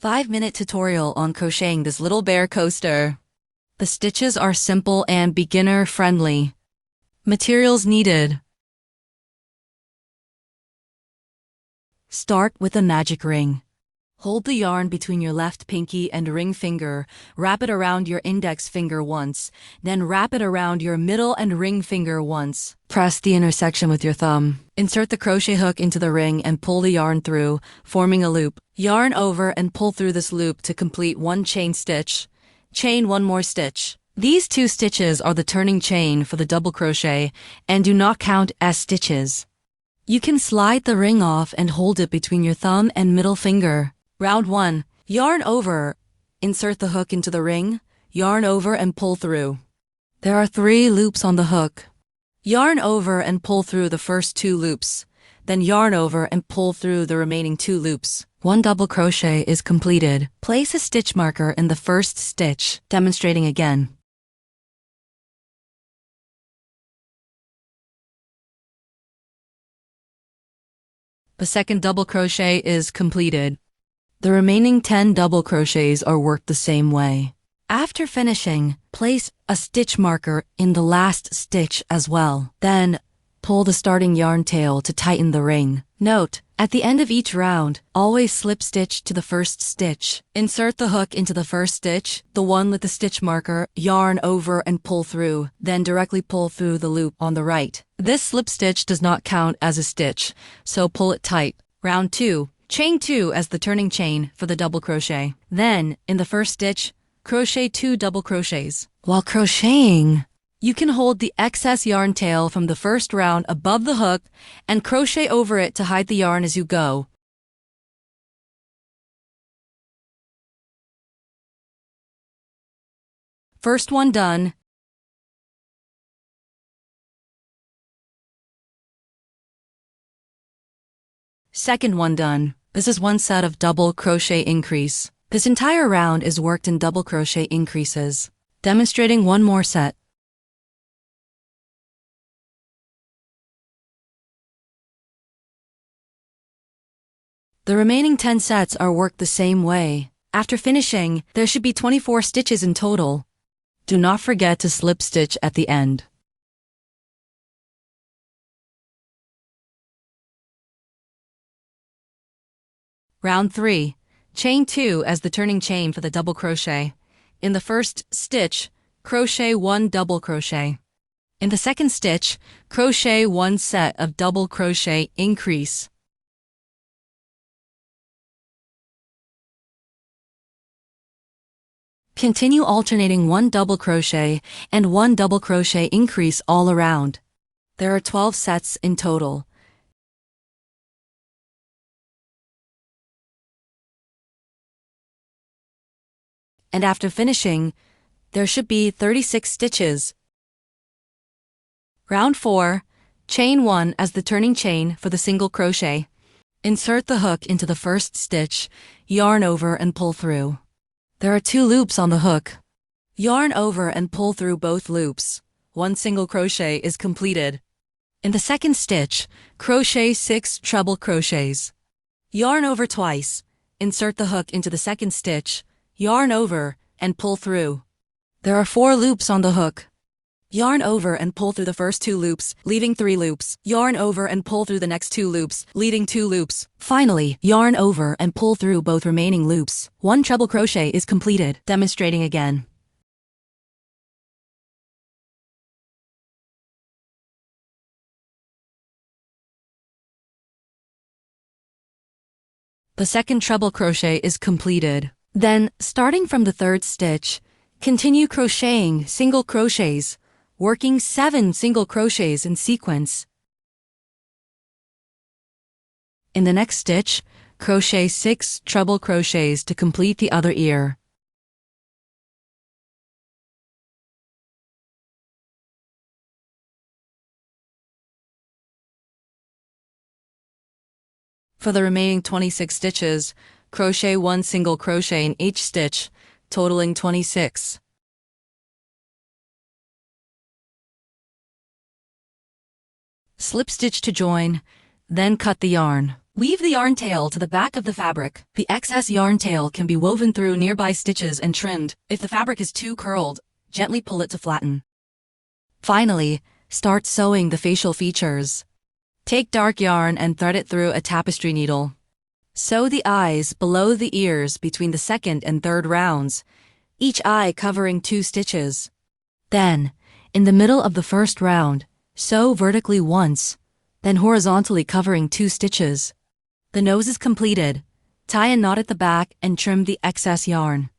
5-minute tutorial on crocheting this little bear coaster. The stitches are simple and beginner-friendly. Materials needed. Start with a magic ring. Hold the yarn between your left pinky and ring finger, wrap it around your index finger once, then wrap it around your middle and ring finger once. Press the intersection with your thumb. Insert the crochet hook into the ring and pull the yarn through, forming a loop. Yarn over and pull through this loop to complete one chain stitch. Chain one more stitch. These 2 stitches are the turning chain for the double crochet and do not count as stitches. You can slide the ring off and hold it between your thumb and middle finger. Round 1. Yarn over. Insert the hook into the ring, yarn over and pull through. There are 3 loops on the hook. Yarn over and pull through the first 2 loops, then yarn over and pull through the remaining 2 loops. 1 double crochet is completed. Place a stitch marker in the first stitch, demonstrating again. The second double crochet is completed. The remaining 10 double crochets are worked the same way. After finishing, place a stitch marker in the last stitch as well. Then, pull the starting yarn tail to tighten the ring. Note, at the end of each round, always slip stitch to the first stitch. Insert the hook into the first stitch, the one with the stitch marker, yarn over and pull through, then directly pull through the loop on the right. This slip stitch does not count as a stitch, so pull it tight. Round 2. Chain 2 as the turning chain for the double crochet. Then, in the first stitch, crochet 2 double crochets. While crocheting, you can hold the excess yarn tail from the first round above the hook and crochet over it to hide the yarn as you go. First one done. Second one done. This is one set of double crochet increase. This entire round is worked in double crochet increases, demonstrating one more set. The remaining 10 sets are worked the same way. After finishing, there should be 24 stitches in total. Do not forget to slip stitch at the end. Round 3. Chain 2 as the turning chain for the double crochet. In the first stitch, crochet 1 double crochet. In the second stitch, crochet 1 set of double crochet increase. Continue alternating 1 double crochet and 1 double crochet increase all around. There are 12 sets in total. And after finishing, there should be 36 stitches. Round 4. Chain 1 as the turning chain for the single crochet. Insert the hook into the first stitch, yarn over and pull through. There are 2 loops on the hook. Yarn over and pull through both loops. 1 single crochet is completed. In the second stitch, crochet 6 treble crochets. Yarn over twice. Insert the hook into the second stitch, yarn over, and pull through. There are 4 loops on the hook. Yarn over and pull through the first 2 loops, leaving 3 loops. Yarn over and pull through the next 2 loops, leaving 2 loops. Finally, yarn over and pull through both remaining loops. 1 treble crochet is completed, demonstrating again. The second treble crochet is completed. Then, starting from the third stitch, continue crocheting single crochets, working 7 single crochets in sequence. In the next stitch, crochet 6 treble crochets to complete the other ear. For the remaining 26 stitches, crochet 1 single crochet in each stitch, totaling 26. Slip stitch to join, then cut the yarn. Weave the yarn tail to the back of the fabric. The excess yarn tail can be woven through nearby stitches and trimmed. If the fabric is too curled, gently pull it to flatten. Finally, start sewing the facial features. Take dark yarn and thread it through a tapestry needle. Sew the eyes below the ears between the second and third rounds, each eye covering 2 stitches. Then, in the middle of the first round, sew vertically once, then horizontally covering 2 stitches. The nose is completed. Tie a knot at the back and trim the excess yarn.